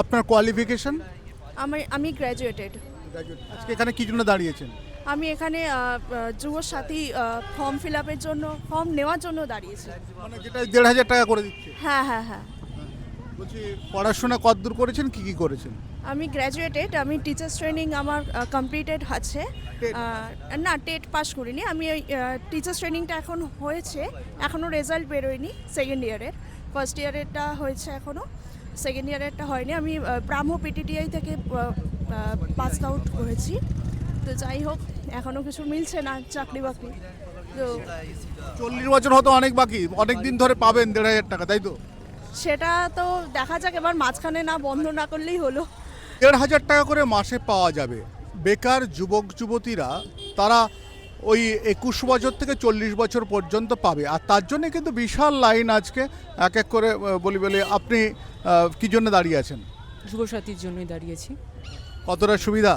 আপনার কোয়ালিফিকেশন? আমি গ্র্যাজুয়েটেড। আজকে এখানে কি জন্য দাঁড়িয়েছেন? আমি এখানে যুবসাথী ফর্ম ফিল আপের জন্য, ফর্ম নেওয়ার জন্য দাঁড়িয়েছি। মানে যেটা 1,500 টাকা করে দিচ্ছে। হ্যাঁ হ্যাঁ হ্যাঁ। বলছি পড়াশোনা কতদূর করেছেন, কি কি করেছেন? আমি গ্র্যাজুয়েটেড, আমি টিচার্স ট্রেনিং আমার কমপ্লিটেড আছে। না, টেট পাস করিনি আমি। ওই টিচার্স ট্রেনিংটা এখন হয়েছে, এখনও রেজাল্ট বেরোয়নি। সেকেন্ড ইয়ারের, ফার্স্ট ইয়ারেরটা হয়েছে এখনও, সেকেন্ড ইয়ারেরটা হয়নি। আমি ব্রাহ্ম পিটিটিআই থেকে পাস আউট করেছি। তো যাই হোক, এখনও কিছু মিলছে না চাকরি বাকরি। তো 40 বছর হতো অনেক বাকি, অনেক দিন ধরে পাবেন 1,500 টাকা, তাই তো? সেটা তো দেখা যাক, এবার মাঝখানে না বন্ধ না করলেই হলো। 1,500 টাকা করে মাসে পাওয়া যাবে। বেকার যুবক যুবতীরা তারা ওই 21 বছর থেকে 40 বছর পর্যন্ত পাবে, আর তার জন্য কিন্তু বিশাল লাইন। আজকে এক এক করে বলি আপনি কি জন্য দাঁড়িয়ে আছেন? যুবসাথীর জন্যই দাঁড়িয়েছি। কতটা সুবিধা?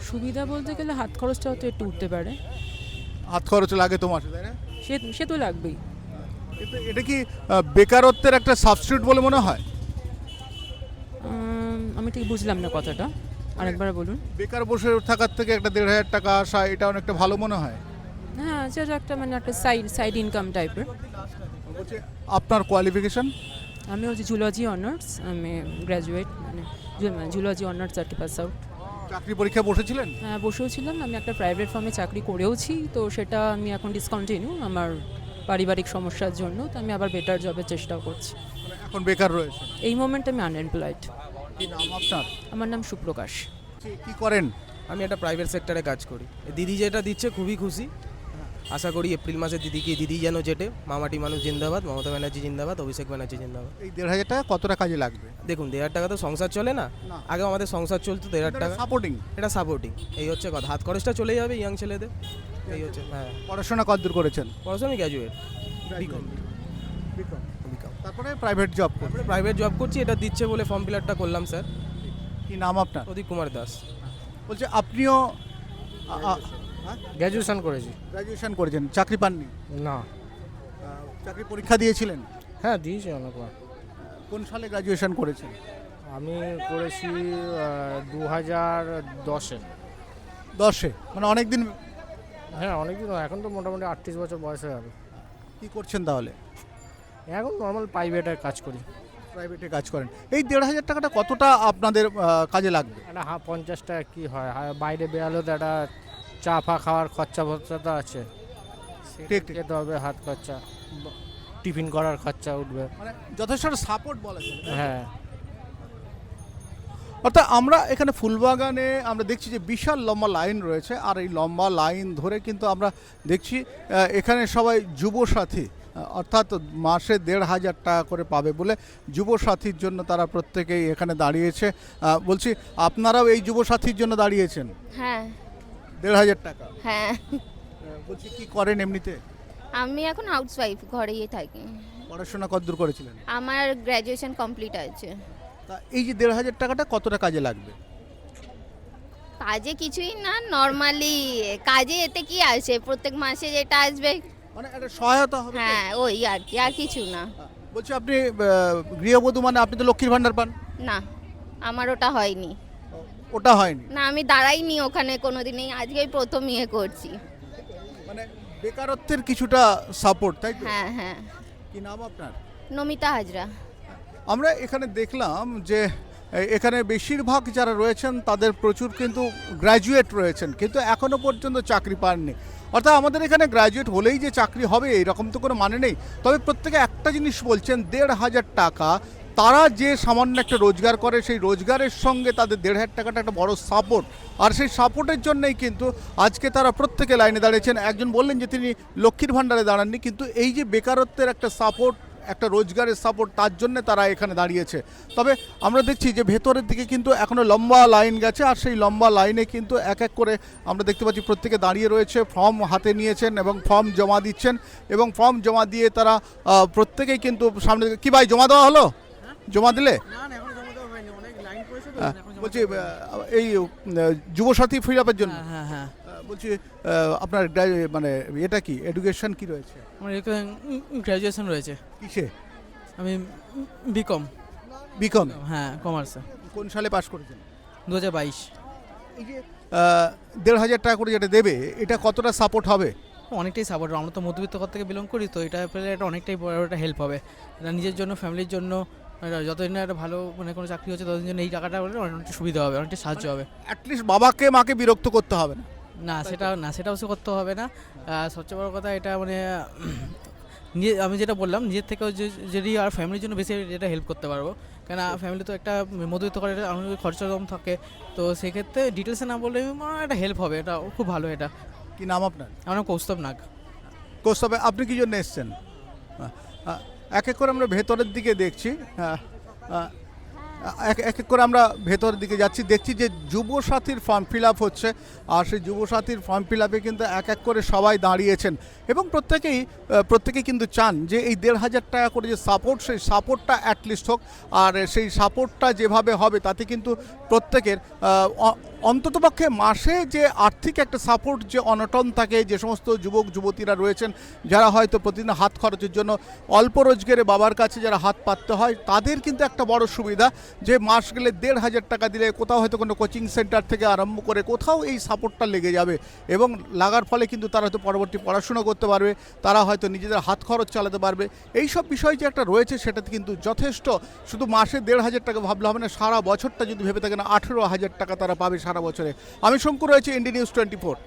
সুবিধা বলতে গেলে হাত খরচটাও তো একটু উঠতে পারে। হাত খরচ লাগে তো মাসে, তাই না? সে তো লাগবেই। কিন্তু এটা কি বেকারত্বের একটা সাবস্টিটিউট বলে মনে হয়? আমি ঠিক বুঝলাম না কথাটা, আরেকবার বলুন। বেকার বসে থাকার থেকে একটা 1,500 টাকা আসা, এটা অনেকটা ভালো মনে হয়। হ্যাঁ, সেটা একটা মানে একটা সাইড ইনকাম টাইপের। বলছি আপনার কোয়ালিফিকেশন? আমি হচ্ছে জুলজি অনার্স, আমি গ্র্যাজুয়েট, মানে জুলজি অনার্স 30 পাস আউট। চাকরি পরীক্ষা বসেছিলেন? হ্যাঁ, বসেও ছিলাম। আমি একটা প্রাইভেট ফার্মে চাকরি করেওছি, তো সেটা আমি এখন ডিসকন্টিনিউ আমার পারিবারিক সমস্যার জন্য। তো আমি আবার বেটার জবের চেষ্টাও করছি। এখন বেকার রয়েছে? এই মোমেন্টে আমি আনএমপ্লয়েড। কি নাম আপনার? আমার নাম সুপ্রকাশ। কি করেন? আমি একটা প্রাইভেট সেক্টরে কাজ করি। দিদি যেটা দিচ্ছে খুবই খুশি। আশা করি এপ্রিল মাসে দিদি যেন জেটে। মামাটি মানুষ জিন্দাবাদ, মমতা ব্যানার্জি জিন্দাবাদ, অভিষেক ব্যানার্জি জিন্দাবাদ। এই 1,500 টাকা কতটা কাজে লাগবে? দেখুন, 1,500 টাকা তো সংসার চলে না। না। আগে আমাদের সংসার চলতো 1,500 টাকা। সাপোর্টিং। এটা সাপোর্টিং, এই হচ্ছে কথা। হাত খরচটা চলে যাবে ইয়াং ছেলেদের, এই হচ্ছে। হ্যাঁ, পড়াশোনা কতদূর করেছেন? পড়াশোনা আমি গ্র্যাজুয়েট, বিকম। তারপরে প্রাইভেট জব করবেন? প্রাইভেট জব করছি, এটা দিচ্ছে বলে ফর্ম ফিল আপটা করলাম স্যার। কি নাম আপনার? প্রদীপ কুমার দাস। বলছে আপনিও গ্র্যাজুয়েশন করেছি। গ্র্যাজুয়েশন করেছেন, চাকরি পাননি? না। চাকরি পরীক্ষা দিয়েছিলেন? হ্যাঁ, দিয়েছি অনেকবার। কোন সালে গ্র্যাজুয়েশন করেছেন? আমি করেছি 2010-এ। 10-এ, মানে অনেক দিন। হ্যাঁ, অনেকদিন। এখন তো মোটামুটি 38 বছর বয়স হয়ে গেল। কি করছেন তাহলে? এখন নর্মাল প্রাইভেটে কাজ করি। প্রাইভেটে কাজ করেন। এই 1,500 টাকাটা কতটা আপনাদের কাজে লাগবে? একটা 50 টাকা কী হয়, বাইরে বেরালেও তো একটা চা ফা খাওয়ার খরচা ফরচা তো আছে, ঠিক। খেতে হবে, হাত খরচা, টিফিন করার খরচা উঠবে। মানে যথেষ্ট সাপোর্ট বলা যায়। হ্যাঁ। অর্থাৎ আমরা এখানে ফুলবাগানে আমরা দেখছি যে বিশাল লম্বা লাইন রয়েছে, আর এই লম্বা লাইন ধরে কিন্তু আমরা দেখছি এখানে সবাই যুবসাথী, অর্থাৎ মাসে 1,500 টাকা করে পাবে বলে যুবসাথীর জন্য তারা প্রত্যেকেই এখানে দাঁড়িয়েছে। বলছি আপনারাও এই যুবসাথীর জন্য দাঁড়িয়েছেন? হ্যাঁ 1,500 টাকা। হ্যাঁ। বলছি কি করেন এমনিতে? আমি এখন হাউসওয়াইফ, ঘরেই থাকি। পড়াশোনা কতদূর করেছিলেন? আমার গ্র্যাজুয়েশন কমপ্লিট আছে। তা এই যে 1,500 টাকাটা কতটা কাজে লাগবে? কাজে কিছুই না, নর্মালি কাজে এতে কি আসে, প্রত্যেক মাসে যেটা আসবে। মানে একটা সহায়তা হবে তো? হ্যাঁ, ওই আর কি, আর কিছু না। বলছি আপনি গৃহবধূ, মানে আপনি তো লক্ষ্মীর ভান্ডার পান? না, আমার ওটা হয়নি। ওটা হয়নি? না, আমি দাঁড়াইনি ওখানে কোনোদিনই, আজকেই প্রথম ইয়ে করছি। মানে বেকারত্বের কিছুটা সাপোর্ট, তাই তো? হ্যাঁ হ্যাঁ। কি নাম আপনার? নমিতা হাজরা। আমরা এখানে দেখলাম যে এখানে বেশিরভাগ যারা রয়েছেন তাদের প্রচুর কিন্তু গ্র্যাজুয়েট রয়েছেন, কিন্তু এখনো পর্যন্ত চাকরি পাননি। অর্থাৎ আমাদের এখানে গ্র্যাজুয়েট হলেই যে চাকরি হবে এরকম তো কোনো মানে নেই। তবে প্রত্যেকে একটা জিনিস বলছেন, 1,500 টাকা তারা যে সামান্য একটা রোজগার করে, সেই রোজগারের সঙ্গে তাদের 1,500 টাকাটা একটা বড় সাপোর্ট, আর সেই সাপোর্টের জন্যই কিন্তু আজকে তারা প্রত্যেকে লাইনে দাঁড়িয়েছেন। একজন বললেন যে তিনি লক্ষ্মীর ভাণ্ডারে দাঁড়াননি, কিন্তু এই যে বেকারত্বের একটা সাপোর্ট, একটা রোজগারের সাপোর্ট, তার জন্য তারা এখানে দাঁড়িয়েছে। তবে আমরা দেখছি যে ভেতরের দিকে কিন্তু এখনও লম্বা লাইন গেছে, আর সেই লম্বা লাইনে কিন্তু এক এক করে আমরা দেখতে পাচ্ছি প্রত্যেকে দাঁড়িয়ে রয়েছে, ফর্ম হাতে নিয়েছেন এবং ফর্ম জমা দিচ্ছেন, এবং ফর্ম জমা দিয়ে তারা প্রত্যেকেই কিন্তু সামনে। কি ভাই, জমা দেওয়া হলো? জমা দিলে? বলছি এই যুবসাথী ফিল আপের জন্য? হ্যাঁ হ্যাঁ। বলছি আপনার মানে এটা কি এডুকেশন কি রয়েছে? আমার গ্র্যাজুয়েশন রয়েছে। কিসে? আমি বিকম। বিকম হ্যাঁ কমার্সে কোন সালে পাশ করেছেন? 2022। এই যে 1,500 টাকা করে যেটা দেবে, এটা কতটা সাপোর্ট হবে? অনেকটাই সাপোর্ট, আমরা তো মধ্যবিত্ত ঘর থেকে বিলং করি, তো এটা পেলে এটা অনেকটাই বড় একটা হেল্প হবে। এটা নিজের জন্য, ফ্যামিলির জন্য, যতদিন না একটা ভালো মানে কোনো চাকরি হচ্ছে ততদিন জন্য এই টাকাটা হলে অনেকটা সুবিধা হবে, অনেকটা সাহায্য হবে। অ্যাটলিস্ট বাবাকে মাকে বিরক্ত করতে হবে না। সেটা অবশ্য করতে হবে না। সবচেয়ে বড় কথা এটা মানে নিজে আমি যেটা বললাম নিজের থেকেও যদি আর ফ্যামিলির জন্য বেশি যেটা হেল্প করতে পারবো, কেন ফ্যামিলি তো একটা মধ্যবিত্ত করে অনেক খরচা কম থাকে, তো সেক্ষেত্রে ডিটেলসে না বললে একটা হেল্প হবে, এটা খুব ভালো। এটা কি নাম আপনার? আমার নাম কৌস্তব নাগ। কৌস্তব, আপনি কি জন্য এসছেন? এক এক করে আমরা ভেতরের দিকে দেখছি, এক এক করে আমরা ভেতরের দিকে যাচ্ছি, দেখছি যে যুবসাথীর ফর্ম ফিল আপ হচ্ছে। আর সেই যুবসাথীর ফর্ম ফিল আপে কিন্তু এক এক করে সবাই দাঁড়িয়েছেন এবং প্রত্যেকেই কিন্তু চান যে এই 1,500 টাকা করে যে সাপোর্ট, সেই সাপোর্টটা অ্যাটলিস্ট হোক। আর সেই সাপোর্টটা যেভাবে হবে তাতে কিন্তু প্রত্যেকের অন্ততপক্ষে মাসে যে আর্থিক একটা সাপোর্ট যে অনটন থাকে, যে সমস্ত যুবক যুবতীরা রয়েছেন যারা হয়তো প্রতিদিন হাত খরচের জন্য অল্প রোজগারে বাবার কাছে যারা হাত পাততে হয়, তাদের কিন্তু একটা বড় সুবিধা যে মাস গেলে 1,500 টাকা দিলে কোথাও হয়তো কোনো কোচিং সেন্টার থেকে আরম্ভ করে কোথাও এই সাপোর্টটা লেগে যাবে এবং লাগার ফলে কিন্তু তারা হয়তো পরবর্তী পড়াশুনো করতে পারবে, তারা হয়তো নিজেদের হাত খরচ চালাতে পারবে। এই সব বিষয় যে একটা রয়েছে সেটাতে কিন্তু যথেষ্ট। শুধু মাসে 1,500 টাকা ভাবলে হবে না, সারা বছরটা যদি ভেবে থাকেন 18,000 টাকা তারা পাবে সারা বছরে। আমি শঙ্কু, রয়েছে ইন্ডিয়া নিউজ 24।